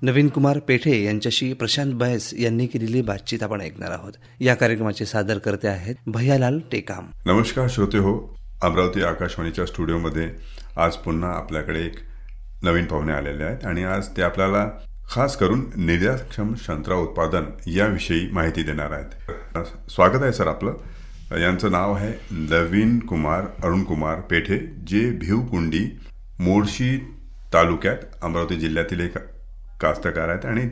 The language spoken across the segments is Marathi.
नवीन कुमार पेठे यांच्याशी प्रशांत बैस यांनी केलेली बातचीत आपण ऐकणार आहोत. या कार्यक्रमाचे सादर करते आहेत भैयालाल टेकाम. नमस्कार श्रोते हो, अमरावती आकाशवाणीच्या स्टुडिओमध्ये आज पुन्हा आपल्याकडे एक नवीन पाहुणे आलेले आहेत आणि आज ते आपल्याला खास करून निर्यातक्षम संत्रा उत्पादन याविषयी माहिती देणार आहेत. स्वागत आहे सर आपलं. यांचं नाव आहे नवीन कुमार अरुण कुमार पेठे, जे भिवकुंडी मोर्शी तालुक्यात अमरावती जिल्ह्यातील एक कास्तकार आहेत आणि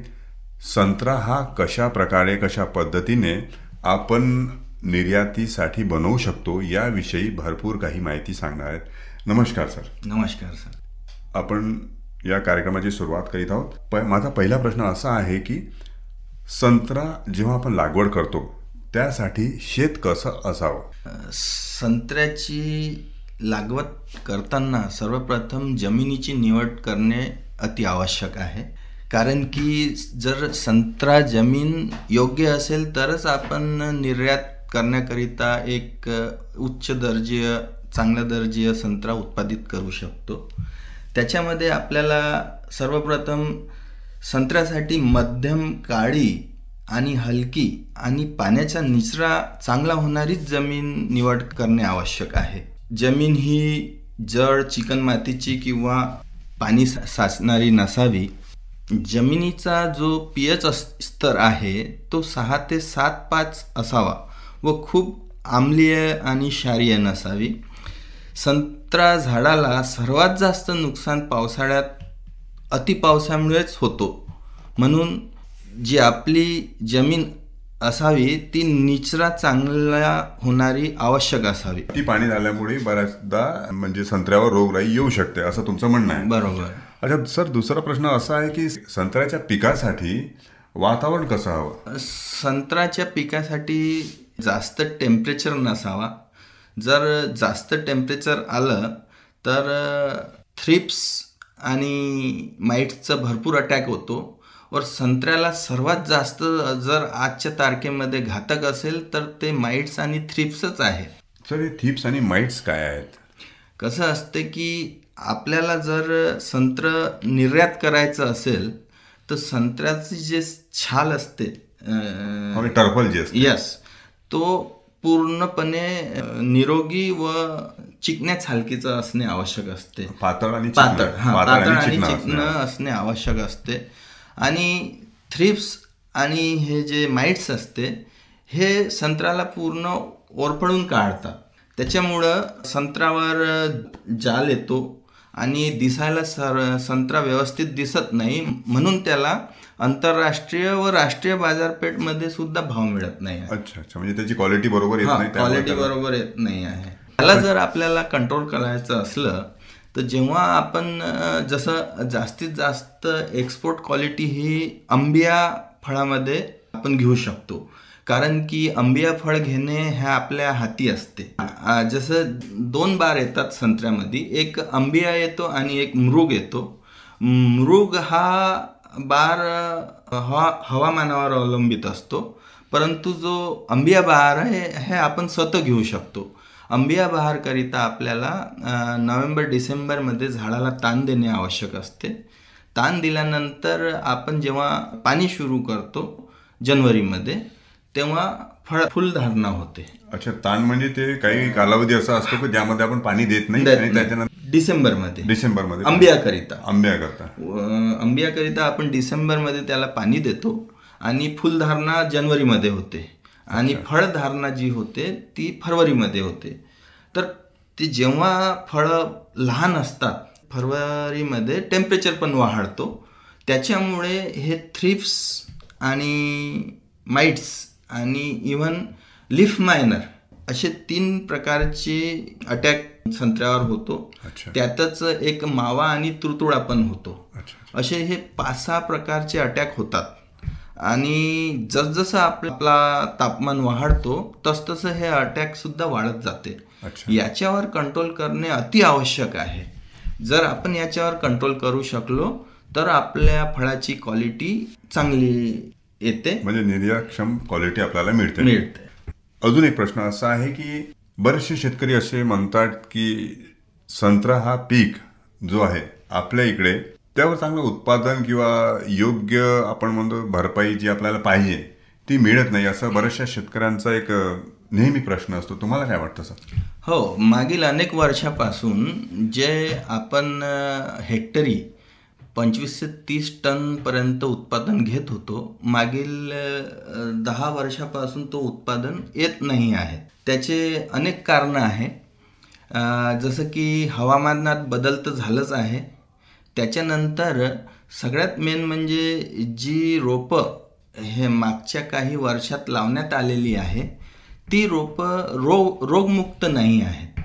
संत्रा हा कशा प्रकारे कशा पद्धतीने आपण निर्यातीसाठी बनवू शकतो याविषयी भरपूर काही माहिती सांगणार आहेत. नमस्कार सर. नमस्कार सर. आपण या कार्यक्रमाची सुरुवात करीत आहोत. माझा पहिला प्रश्न असा आहे की संत्रा जेव्हा आपण लागवड करतो त्यासाठी शेत कसं असावं? संत्र्याची लागवड करताना सर्वप्रथम जमिनीची निवड करणे अति आवश्यक आहे. कारण की जर संत्रा जमीन योग्य असेल तरच आपण निर्यात करण्याकरिता एक उच्च दर्जाचे चांगल्या दर्जाचे संत्रा उत्पादित करू शकतो. त्याच्यामध्ये आपल्याला सर्वप्रथम संत्र्यासाठी मध्यम काळी आणि हलकी आणि पाण्याचा निचरा चांगला होणारी जमीन निवड करणे आवश्यक आहे. जमीन ही जड चिकणमातीची किंवा पाणी साचणारी नसावी. जमिनीचा जो pH स्तर आहे तो 6 ते 7.5 असावा व खूप आम्लीय आणि क्षारीय नसावी. संत्रा झाडाला सर्वात जास्त नुकसान पावसाळ्यात अतिपावसामुळेच होतो, म्हणून जी आपली जमीन असावी ती निचरा चांगला होणारी आवश्यक असावी. ती पाणी झाल्यामुळे बऱ्याचदा म्हणजे संत्र्यावर रोगराई येऊ शकते असं तुमचं म्हणणं आहे? बरोबर. अच्छा सर, दुसरा प्रश्न असा आहे की संत्र्याच्या पिकासाठी वातावरण कसं हवं? संत्र्याच्या पिकासाठी जास्त टेम्परेचर नसावा. जर जास्त टेम्परेचर आलं तर थ्रिप्स आणि माइट्सचा भरपूर अटॅक होतो व संत्र्याला सर्वात जास्त जर आजच्या तारखेमध्ये घातक असेल तर ते माइट्स आणि थ्रिप्सच आहे. सर, हे थ्रिप्स आणि माइट्स काय आहेत? कसं असते की आपल्याला जर संत्र निर्यात करायचं असेल तर संत्र्याची जे छाल असते टर्फल जे असते, यस, तो पूर्णपणे निरोगी व चिकण्या छालकीचं असणे आवश्यक असते. पातळ आणि चिकन असणे आवश्यक असते. आणि थ्रिप्स आणि हे जे माइट्स असते हे संत्र्याला पूर्ण ओरफडून काढतात. त्याच्यामुळं संत्र्यावर जाल येतो आणि दिसायला संत्रा व्यवस्थित दिसत नाही, म्हणून त्याला आंतरराष्ट्रीय व राष्ट्रीय बाजारपेठमध्ये सुद्धा भाव मिळत नाही. अच्छा, म्हणजे त्याची क्वालिटी बरोबर येत नाही. क्वालिटी बरोबर येत नाही आहे. त्याला जर आपल्याला कंट्रोल करायचं असलं तर जेव्हा आपण जसं जास्तीत जास्त एक्सपोर्ट क्वालिटी ही आंबिया फळामध्ये आपण घेऊ शकतो. कारण की आंबिया फळ घेणे ह्या आपल्या हाती असते. जसं 2 बार येतात संत्र्यामध्ये, एक आंबिया येतो आणि एक मृग येतो. मृग हा बार हवामानावर अवलंबित असतो, परंतु जो आंबिया बहार आहे हे आपण स्वतः घेऊ शकतो. आंबिया बहारकरिता आपल्याला नोव्हेंबर-डिसेंबरमध्ये झाडाला ताण देणे आवश्यक असते. ताण दिल्यानंतर आपण जेव्हा पाणी सुरू करतो जानेवारीमध्ये तेव्हा फुलधारणा होते. अच्छा, ताण म्हणजे ते काही कालावधी असा असतो की ज्यामध्ये आपण पाणी देत नाही आणि त्याच्यानंतर डिसेंबरमध्ये आंबियाकरिता आपण डिसेंबरमध्ये त्याला पाणी देतो आणि फुलधारणा जानेवारीमध्ये होते आणि फळधारणा जी होते ती फरवरीमध्ये होते. तर ते जेव्हा फळं लहान असतात फरवरीमध्ये टेम्परेचर पण वाढतो. त्याच्यामुळे हे थ्रिप्स आणि माइट्स आणि इव्हन लीफ मायनर असे 3 प्रकारचे अटॅक संत्र्यावर होतो. त्यातच एक मावा आणि तुडतुडा पण होतो. असे हे 5-6 प्रकारचे अटॅक होतात आणि जसजसं आपला तापमान वाढतो तसतसं हे अटॅक सुद्धा वाढत जाते. याच्यावर कंट्रोल करणे अति आवश्यक आहे. जर आपण याच्यावर कंट्रोल करू शकलो तर आपल्या फळाची क्वालिटी चांगली येते, म्हणजे निर्यातक्षम क्वालिटी आपल्याला मिळते. अजून एक प्रश्न असा आहे की बरेचसे शेतकरी असे म्हणतात की संत्रा हा पीक जो आहे आपल्या इकडे त्यावर चांगलं उत्पादन किंवा योग्य आपण म्हणतो भरपाई जी आपल्याला पाहिजे ती मिळत नाही, असं बऱ्याचशा शेतकऱ्यांचा एक नेहमी प्रश्न असतो. तुम्हाला काय वाटतं सर? हो, मागील अनेक वर्षापासून जे आपण हेक्टरी 25 ते 30 टनपर्यंत उत्पादन घेत होतो, मागील 10 वर्षापासून तो उत्पादन येत नाही आहे. त्याचे अनेक कारणं आहे. जसं की हवामानात बदल तर झालंच आहे. त्याच्यानंतर सगळ्यात मेन म्हणजे जी रोपं हे मागच्या काही वर्षात लावण्यात आलेली आहे ती रोपं रोगमुक्त नाही आहेत.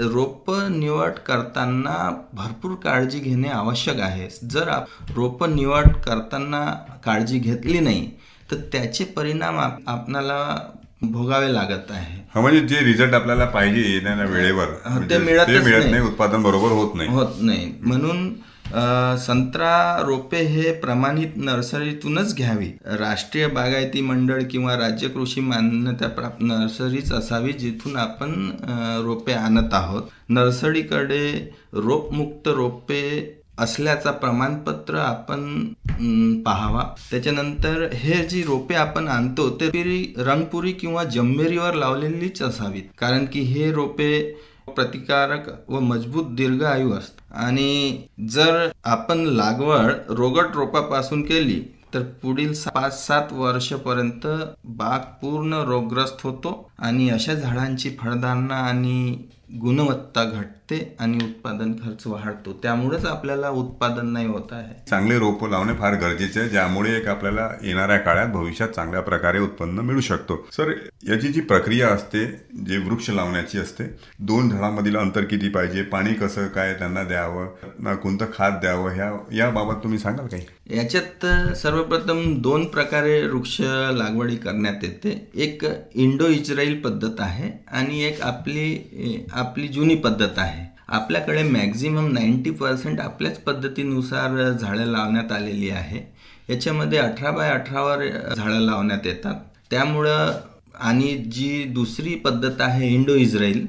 रोपं निवड करताना भरपूर काळजी घेणे आवश्यक आहे. जर रोपं निवड करताना काळजी घेतली नाही तर त्याचे परिणाम आपणाला भोगावे लागत आहे. म्हणजे जे रिझल्ट आपल्याला पाहिजे येणाऱ्या वेळेवर ते मिळत नाही, उत्पादन बरोबर होत नाही. म्हणून संत्रा रोपे हे प्रमाणित नर्सरीतूनच घ्यावी. राष्ट्रीय बागायती मंडळ किंवा राज्य कृषी मान्यता प्राप्त नर्सरीच असावी जिथून आपण रोपे आणत आहोत. नर्सरीकडे रोपमुक्त रोपे असल्याचा प्रमाणपत्र आपण पाहावा. त्याच्यानंतर हे जी रोपे आपण आणतो ते रंगपुरी किंवा जम्मेरीवर लावलेलीच असावीत, कारण की हे रोपे प्रतिकारक व मजबूत दीर्घ आयु असतात. आणि जर आपण लागवड रोगट रोपापासून केली तर पुढील 5-7 वर्षापर्यंत बाग पूर्ण रोगग्रस्त होतो आणि अशा झाडांची फळधारणा आणि गुणवत्ता घटते आणि उत्पादन खर्च वाढतो. त्यामुळेच आपल्याला उत्पादन नाही होत आहे. चांगले रोपं लावणे फार गरजेचे आहे, ज्यामुळे एक आपल्याला येणाऱ्या काळात भविष्यात चांगल्या प्रकारे उत्पन्न मिळू शकतो. सर, याची जी प्रक्रिया असते, जे वृक्ष लावण्याची असते, 2 झाडांमधील अंतर किती पाहिजे, पाणी कसं काय त्यांना द्यावं, कोणतं खाद द्यावं, याबाबत तुम्ही सांगाल काही? याच्यात सर्वप्रथम 2 प्रकारे वृक्ष लागवडी करण्यात येते. एक इंडो इस्रायल पद्धत आहे आणि एक आपली जुनी पद्धत आहे. आपल्याकडे मॅक्झिमम 90% आपल्याच पद्धतीनुसार झाडं लावण्यात आलेली आहे. याच्यामध्ये 18x18 वर झाडं लावण्यात येतात. त्यामुळं आणि जी दुसरी पद्धत आहे इंडो इस्रायल,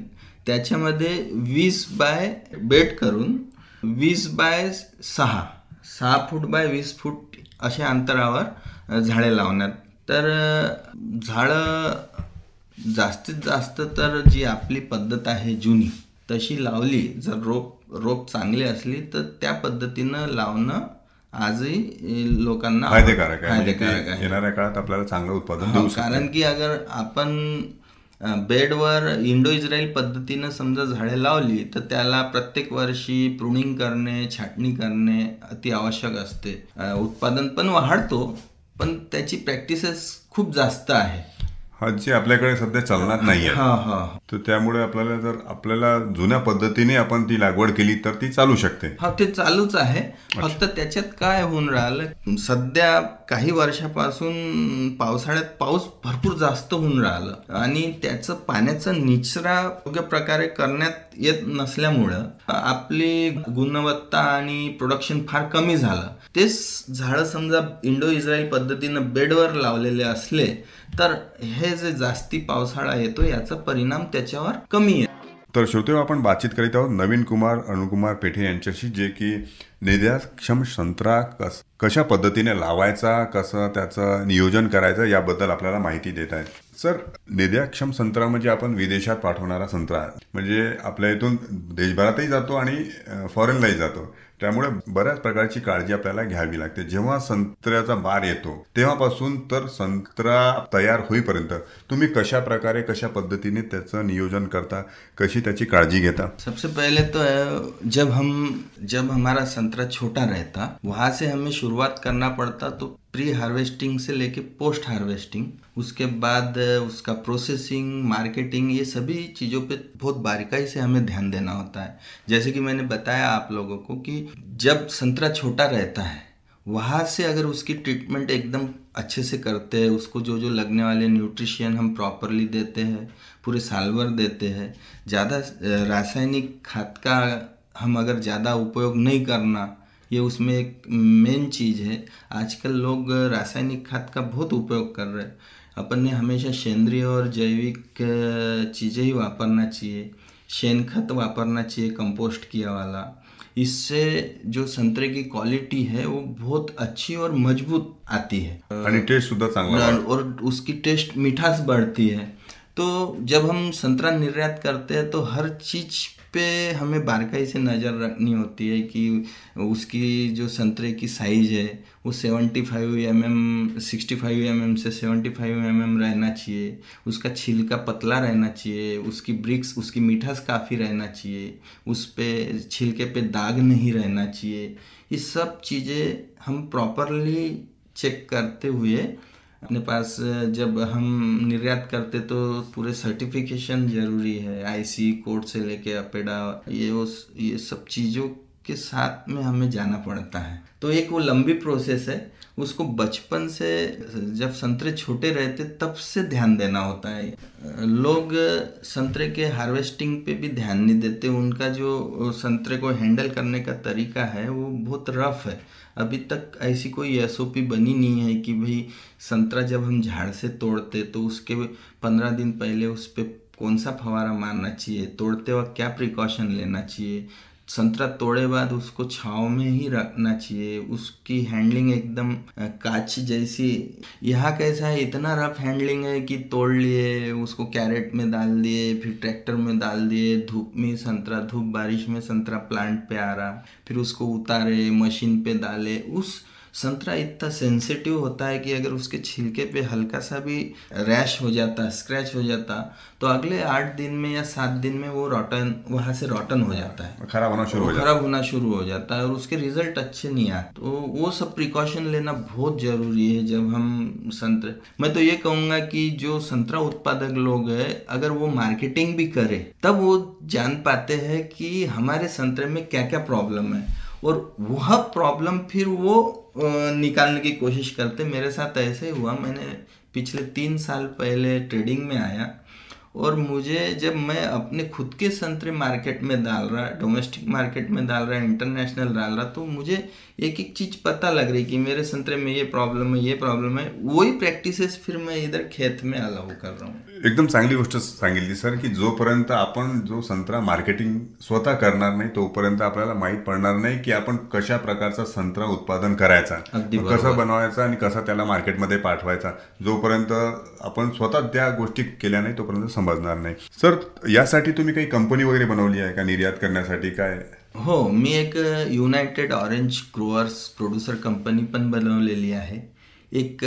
त्याच्यामध्ये 20 बाय बेड करून 20x6 फूट बाय 20 फूट अशा अंतरावर झाडे लावण्यात. तर झाडं जास्तीत जास्त तर जी आपली पद्धत आहे जुनी तशी लावली, जर रोप चांगली असली तर त्या पद्धतीनं लावणं आजही लोकांना फायदेकारक आहे. येणाऱ्या काळात आपल्याला चांगलं उत्पादन देऊ शकतो. कारण की अगर आपण बेडवर इंडो इस्रायल पद्धतीनं समजा झाडे लावली तर त्याला प्रत्येक वर्षी प्रुनिंग करणे, छाटणी करणे अति आवश्यक असते. उत्पादन पण वाढतो, पण त्याची प्रॅक्टिसेस खूप जास्त आहे. जे आपल्याकडे सध्या चलनात नाही आहे. तर त्यामुळे आपल्याला जुन्या पद्धतीने आपण ती लागवड केली तर ती चालू शकते. ते चालूच आहे. फक्त त्याच्यात काय होऊन राहिलं, सध्या काही वर्षापासून पावसाळ्यात पाऊस भरपूर जास्त होऊन राहिलं आणि त्याचं पाण्याचं निचरा योग्य प्रकारे करण्यात येत नसल्यामुळं आपली गुणवत्ता आणि प्रोडक्शन फार कमी झालं. तेच झाडं समजा इंडो इस्रायल पद्धतीनं बेडवर लावलेले असले तर हे जे जास्ती पावसाळा येतो याचा परिणाम त्याच्यावर कमी आहे. तर श्रोते, आपण बातचीत करीत आहोत नवीन कुमार अरुणकुमार पेठे यांच्याशी, जे की निर्यातक्षम संत्रा कशा पद्धतीने लावायचा, कसं त्याचं नियोजन करायचं याबद्दल आपल्याला माहिती देत आहेत. सर, निर्यातक्षम संत्रा म्हणजे आपण विदेशात पाठवणारा संत्रा, म्हणजे आपल्या इथून देशभरातही जातो आणि फॉरेनलाही जातो. त्यामुळे बऱ्याच प्रकारची काळजी आपल्याला घ्यावी लागते. जेव्हा संत्र्याचा बार येतो तेव्हापासून तर संत्रा तयार होईपर्यंत तुम्ही कशा पद्धतीने त्याचं नियोजन करता, कशी त्याची काळजी घेता? सबसे पहले तो जब हमारा संतरा छोटा रहता वहाँ से हमें शुरुआत करना पड़ता. तो प्री हार्वेस्टिंग से लेके पोस्ट हार्वेस्टिंग, उसके बाद उसका प्रोसेसिंग, मार्केटिंग, ये सभी चीज़ों पे बहुत बारीकाई से हमें ध्यान देना होता है. जैसे कि मैंने बताया आप लोगों को कि जब संतरा छोटा रहता है वहाँ से अगर उसकी ट्रीटमेंट एकदम अच्छे से करते हैं, उसको जो लगने वाले न्यूट्रिशन हम प्रॉपरली देते हैं, पूरे साल भर देते हैं, ज़्यादा रासायनिक खाद का हम अगर ज़्यादा उपयोग नहीं करना, ये उसमें एक मेन चीज़ है. आजकल लोग रासायनिक खाद का बहुत उपयोग कर रहे हैं. अपन ने हमेशा सेंद्रीय और जैविक चीज़ें ही वापरना चाहिए. शेन खत वापरना चाहिए, कंपोस्ट किया वाला. इससे जो संतरे की क्वालिटी है वो बहुत अच्छी और मजबूत आती है आणि टेस्ट सुद्धा चांगला और उसकी टेस्ट मिठास बढ़ती है। तो जब हम संतरा निर्यात करते हैं तो हर चीज पे हमें बारीकाई से नज़र रखनी होती है कि उसकी जो संतरे की साइज है वो 75 mm 65 mm से 75 mm रहना चाहिए, उसका छिलका पतला रहना चाहिए, उसकी ब्रिक्स उसकी मिठास काफ़ी रहना चाहिए, उस पे छिलके पे दाग नहीं रहना चाहिए। ये सब चीज़ें हम प्रॉपरली चेक करते हुए अपने पास जब हम निर्यात करते तो पूरे सर्टिफिकेशन जरूरी है, आईसी कोड से लेके अपेडा, ये सब चीज़ों के साथ में हमें जाना पड़ता है। तो एक वो लंबी प्रोसेस है, उसको बचपन से जब संतरे छोटे रहते तब से ध्यान देना होता है। लोग संतरे के हार्वेस्टिंग पे भी ध्यान नहीं देते, उनका जो संतरे को हैंडल करने का तरीका है वो बहुत रफ है। अभी तक ऐसी कोई एसओपी बनी नहीं है कि भाई संतरा जब हम झाड़ से तोड़ते तो उसके 15 दिन पहले उस पर कौन सा फवारा मारना चाहिए, तोड़ते वक्त क्या प्रिकॉशन लेना चाहिए, संतरा तोड़े बाद उसको छाँव में ही रखना चाहिए, उसकी हैंडलिंग एकदम कांच जैसी। यहाँ कैसा है, इतना रफ हैंडलिंग है कि तोड़ लिए उसको कैरेट में डाल दिए, फिर ट्रैक्टर में डाल दिए, धूप में संतरा, धूप बारिश में संतरा प्लांट पे आ रहा, फिर उसको उतारे मशीन पे डाले। उस संतरा इतना सेंसिटिव होता है कि अगर उसके छिलके पे हल्का सा भी रैश हो जाता, स्क्रैच हो जाता, तो अगले 8 दिन में या 7 दिन में वो रॉटन, वहाँ से रॉटन हो जाता है, खराब होना शुरू हो जाता है और उसके रिजल्ट अच्छे नहीं आते। तो वो सब प्रिकॉशन लेना बहुत जरूरी है जब हम संतरे। मैं तो ये कहूँगा कि जो संतरा उत्पादक लोग हैं, अगर वो मार्केटिंग भी करे तब वो जान पाते हैं कि हमारे संतरे में क्या क्या प्रॉब्लम है और वह प्रॉब्लम फिर वो निकालने की कोशिश करते। मेरे साथ ऐसे हुआ, मैंने पिछले 3 साल पहले ट्रेडिंग में आया और मुझे जब मैं अपने खुद के संतरे मार्केट में डाल रहा, डोमेस्टिक मार्केट में डाल रहा, इंटरनेशनल डाल रहा, तो मुझे एक एक चीज़ पता लग रही कि मेरे संतरे में ये प्रॉब्लम है, ये प्रॉब्लम है। वही प्रॅक्टिसेस फिर मैं इधर खेत में अलाउ कर रहा हूँ। एकदम चांगली गोष्ट सांगितली सर, की जोपर्यंत आपण जो संत्रा मार्केटिंग स्वतः करणार नाही तोपर्यंत आपल्याला माहीत पडणार नाही की आपण कशा प्रकारचा संत्रा उत्पादन करायचा, कसा बनवायचा आणि कसा त्याला मार्केटमध्ये पाठवायचा। जोपर्यंत आपण स्वतः त्या गोष्टी केल्या नाही तोपर्यंत समजणार नाही। सर, यासाठी तुम्ही काही कंपनी वगैरे बनवली आहे का निर्यात करण्यासाठी काय? हो, मी एक United Orange Growers Producer company पण बनवलेली आहे, एक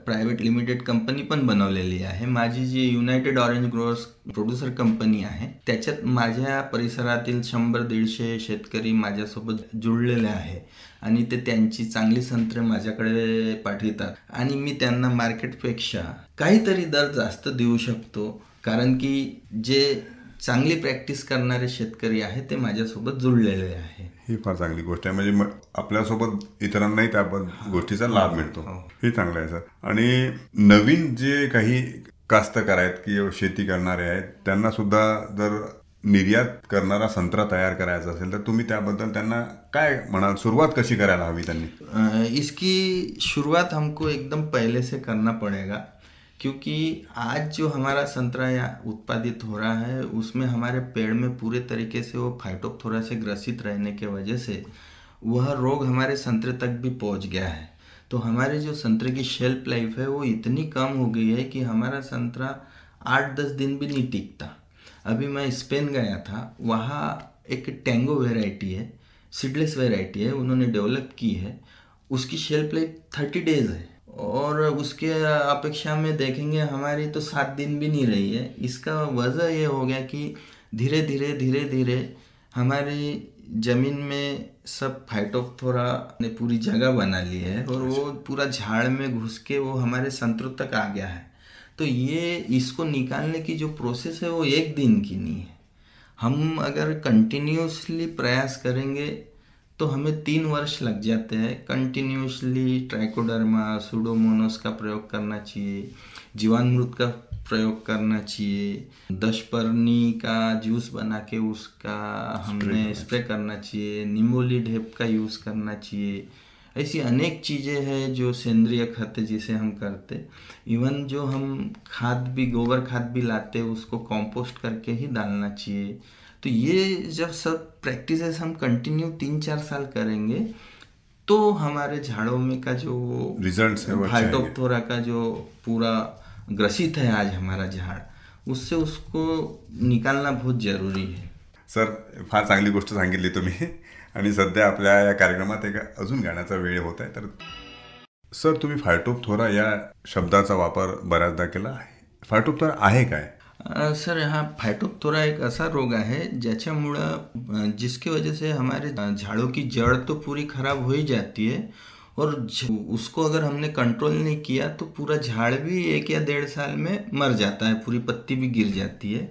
प्रायव्हेट लिमिटेड कंपनी पण बनवलेली आहे। माझी जी United Orange Growers Producer Company आहे त्याच्यात माझ्या परिसरातील 100-150 शेतकरी माझ्यासोबत जुळलेले आहे आणि ते त्यांची चांगली संत्रे माझ्याकडे पाठवितात आणि मी त्यांना मार्केटपेक्षा काहीतरी दर जास्त देऊ शकतो, कारण की जे चांगली प्रॅक्टिस करणारे शेतकरी आहेत ते माझ्यासोबत जुळलेले आहे। ही फार चांगली गोष्ट आहे, म्हणजे आपल्यासोबत इतरांनाही त्या गोष्टीचा लाभ मिळतो। हे चांगलं आहे सर। आणि नवीन जे काही कास्तकार आहेत किंवा शेती करणारे आहेत त्यांना सुद्धा जर निर्यात करणारा संत्रा तयार करायचा असेल तर तुम्ही त्याबद्दल त्यांना काय म्हणाल, सुरुवात कशी करायला हवी त्यांनी? इसकी शुरुआत हमको एकदम पहले से करना पड़ेगा, क्योंकि आज जो हमारा संतरा उत्पादित हो रहा है उसमें हमारे पेड़ में पूरे तरीके से वो फाइटोप्थोरा से ग्रसित रहने के वजह से वह रोग हमारे संतरे तक भी पहुंच गया है। तो हमारे जो संतरे की शेल्फ लाइफ है वो इतनी कम हो गई है कि हमारा संतरा 8-10 दिन भी नहीं टिकता। अभी मैं स्पेन गया था, वहाँ एक टैंगो वेराइटी है, सीडलेस वेराइटी है, उन्होंने डेवलप की है, उसकी शेल्फ लाइफ 30 डेज है और उसके अपेक्षा में देखेंगे हमारी तो 7 दिन भी नहीं रही है। इसका वजह ये हो गया कि धीरे धीरे हमारी ज़मीन में सब फाइटोप्थोरा ने पूरी जगह बना ली है और वो पूरा झाड़ में घुस के वो हमारे संतरों तक आ गया है। तो ये इसको निकालने की जो प्रोसेस है वो 1 दिन की नहीं है। हम अगर कंटिन्यूसली प्रयास करेंगे तो हमें 3 वर्ष लग जाते हैं। कंटिन्यूसली ट्राइकोडर्मा, सूडोमोनास का प्रयोग करना चाहिए, जीवाणुमृत का प्रयोग करना चाहिए, दशपर्णी का जूस बना के उसका हमने स्प्रे करना चाहिए, निम्बोली ढेप का यूज़ करना चाहिए। ऐसी अनेक चीज़ें हैं जो सेंद्रिय खत जिसे हम करते। इवन जो हम खाद भी, गोबर खाद भी लाते उसको कंपोस्ट करके ही डालना चाहिए। तो ये जब सब प्रैक्टिसेस हम कंटिन्यू 3-4 साल करेंगे तो हमारे झाड़ों में का जो रिजल्ट्स है वो अच्छे आएंगे। फाइटोप्थोरा का जो पूरा ग्रसित है आज हमारा झाड, उससे उसको निकालना बहुत जरूरी है. सर, फार चांगली गोष्ट सांगितली तुम्ही. आणि सध्या आपल्या या कार्यक्रमात एक अजून गाण्याचा वेळ होत आहे. तर सर, तुम्ही फायटोप्थोरा या शब्दाचा वापर बऱ्याचदा केला आहे. फायटोप्थोरा आहे काय? सर, हा फाइटोप्थोरा एक ऐसा रोग है ज्याच्यामुळं जिसकी वजह से हमारे झाड़ों की जड़ तो पूरी खराब हो ही जाती है और उसको अगर हमने कंट्रोल नहीं किया तो पूरा झाड़ भी 1 या 1.5 साल में मर जाता है, पूरी पत्ती भी गिर जाती है.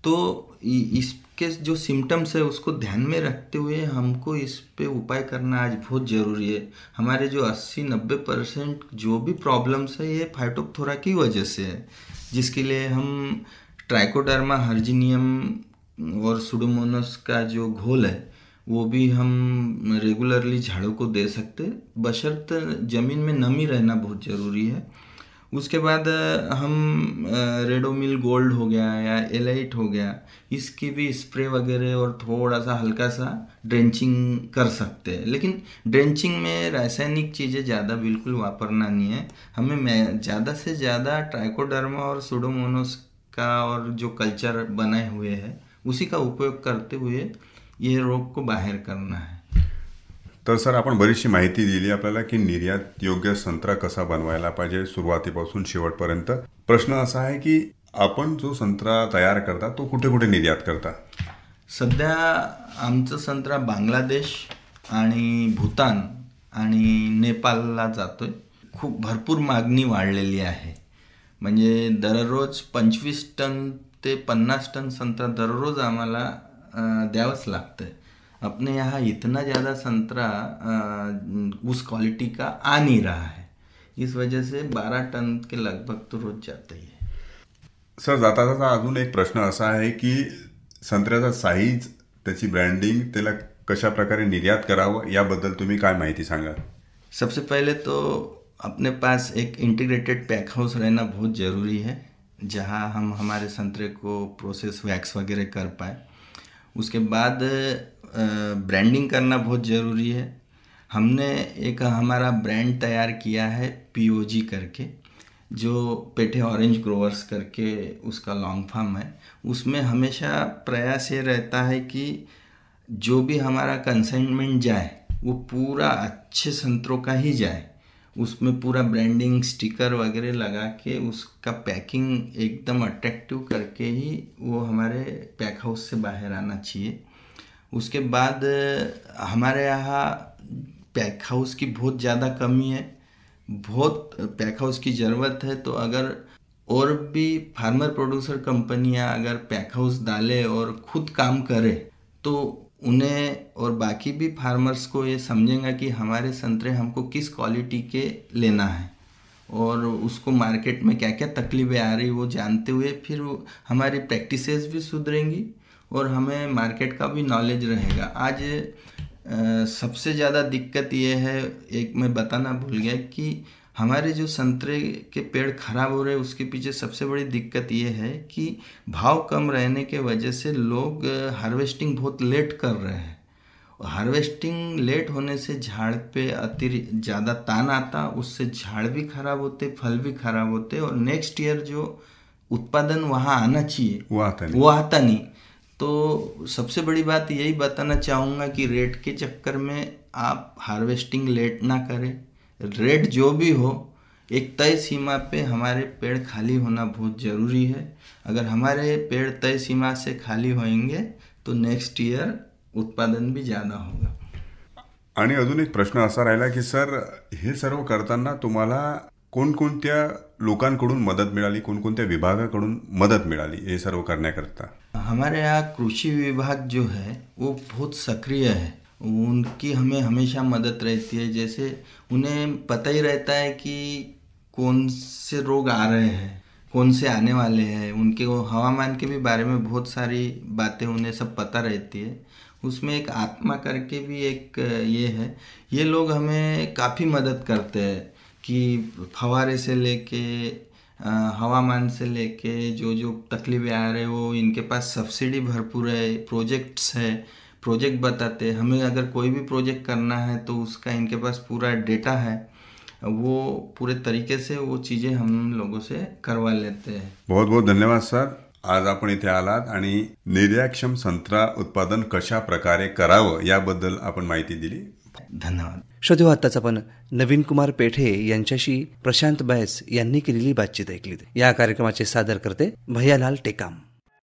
तो इसके जो सिम्टम्स है उसको ध्यान में रखते हुए हमको इस पे उपाय करना आज बहुत ज़रूरी है. हमारे जो 80-90% जो भी प्रॉब्लम्स है ये फाइटोप्थोरा की वजह से है, जिसके लिए हम ट्राइकोडर्मा हर्जिनियम और सुडोमोनास का जो घोल है वो भी हम रेगुलरली झाड़ों को दे सकते, बशर्ते ज़मीन में नमी रहना बहुत ज़रूरी है. उसके बाद हम रेडोमिल गोल्ड हो गया या एलाइट हो गया, इसकी भी स्प्रे वगैरह और थोड़ा सा हल्का सा ड्रेंचिंग कर सकते हैं. लेकिन ड्रेंचिंग में रासायनिक चीज़ें ज़्यादा बिल्कुल वापरना नहीं है. हमें ज़्यादा से ज़्यादा ट्राइकोडर्मा और सुडोमोनास का और जो कल्चर बनाए हुए हैं उसी का उपयोग करते हुए ये रोग को बाहेर करना है. तर सर, आपण बरीचशी माहिती दिली आपल्याला की निर्यात योग्य संत्रा कसा बनवायला पाहिजे सुरुवातीपासून शेवटपर्यंत. प्रश्न असा आहे की आपण जो संत्रा तयार करता तो कुठे कुठे निर्यात करता? सध्या आमचं संत्रा बांगलादेश आणि भूतान आणि नेपाळला जातोय. खूप भरपूर मागणी वाढलेली आहे. म्हणजे दररोज 25 टन ते 50 टन संत्रा दररोज आम्हाला द्यावंच लागतं. अपने यहाँ इतना ज़्यादा संतरा उस क्वालिटी का आ नहीं रहा है, इस वजह से 12 टन के लगभग तो रोज जाता ही है. सर, जाता जाता अजून एक प्रश्न असा आहे की संत्र्याचा साईज, त्याची ब्रँडिंग, त्याला कशा प्रकारे निर्यात करावं याबद्दल तुम्ही काय माहिती सांगाल? सबसे पहले तो अपने पास एक इंटीग्रेटेड पैक हाउस रहना बहुत ज़रूरी है, जहाँ हम हमारे संतरे को प्रोसेस वैक्स वगैरह कर पाए. उसके बाद ब्रांडिंग करना बहुत ज़रूरी है. हमने एक हमारा ब्रांड तैयार किया है POG करके, जो पेठे ऑरेंज ग्रोवर्स करके उसका लॉन्ग फॉर्म है. उसमें हमेशा प्रयास ये रहता है कि जो भी हमारा कंसाइनमेंट जाए वो पूरा अच्छे संतरों का ही जाए. उसमें पूरा ब्रांडिंग स्टिकर वगैरह लगा के उसका पैकिंग एकदम अट्रैक्टिव करके ही वो हमारे पैक हाउस से बाहर आना चाहिए. उसके बाद हमारे यहाँ पैक हाउस की बहुत ज़्यादा कमी है, बहुत पैक हाउस की ज़रूरत है. तो अगर और भी फार्मर प्रोड्यूसर कंपनियाँ अगर पैक हाउस डाले और ख़ुद काम करे तो उन्हें और बाकी भी फार्मर्स को ये समझेंगे कि हमारे संतरे हमको किस क्वालिटी के लेना है और उसको मार्केट में क्या क्या तकलीफें आ रही वो जानते हुए फिर हमारी प्रैक्टिसेस भी सुधरेंगी और हमें मार्केट का भी नॉलेज रहेगा. आज सबसे ज़्यादा दिक्कत ये है, एक मैं बताना भूल गया कि हमारे जो संतरे के पेड़ खराब हो रहे हैं उसके पीछे सबसे बड़ी दिक्कत ये है कि भाव कम रहने के वजह से लोग हार्वेस्टिंग बहुत लेट कर रहे हैं. हार्वेस्टिंग लेट होने से झाड़ पे अतिरिक्त ज़्यादा तान आता, उससे झाड़ भी खराब होते, फल भी खराब होते और नेक्स्ट ईयर जो उत्पादन वहाँ आना चाहिए वो आता नहीं. तो सबसे बड़ी बात यही बताना चाहूँगा कि रेट के चक्कर में आप हार्वेस्टिंग लेट ना करें. रेट जो भी हो, एक तय सीमा पे हमारे पेड़ खाली होना बहुत ज़रूरी है. अगर हमारे पेड़ तय सीमा से खाली होंगे तो नेक्स्ट ईयर उत्पादन भी ज़्यादा होगा. आणि अजून एक प्रश्न असा राहिला की सर, हे सर्व करताना तुम्हाला कोणकोणत्या लोकांकडून मदत मिळाली, कोणकोणत्या विभागाकडून मदत मिळाली हे सर्व करण्याकरता? हमारे यहाँ कृषि विभाग जो है वो बहुत सक्रिय है. उनकी हमें हमेशा मदद रहती है. जैसे उन्हें पता ही रहता है कि कौन से रोग आ रहे हैं, कौन से आने वाले हैं. उनके वो हवामान के भी बारे में बहुत सारी बातें उन्हें सब पता रहती है. उसमें एक आत्मा करके भी एक ये है, ये लोग हमें काफ़ी मदद करते हैं कि फवारे से लेके हवामान से लेके जो जो तकलीफें आ रहे वो इनके पास सब्सिडी भरपूर है, प्रोजेक्ट्स है, प्रोजेक्ट बताते हैं। हमें अगर कोई भी प्रोजेक्ट करना है तो उसका इनके पास पूरा डेटा है, वो पूरे तरीके से वो चीज़ें हम लोगों से करवा लेते हैं। बहुत बहुत धन्यवाद सर. आज आपण इथे आलात आणि निर्यातक्षम संत्रा उत्पादन कशा प्रकारे करावं याबद्दल आपण माहिती दिली. धन्यवाद. श्रोते, आत्ताच आपण नवीन कुमार पेठे यांच्याशी प्रशांत बैस यांनी केलेली बातचीत ऐकली. या कार्यक्रमाचे सादर करते भैयालाल टेकाम.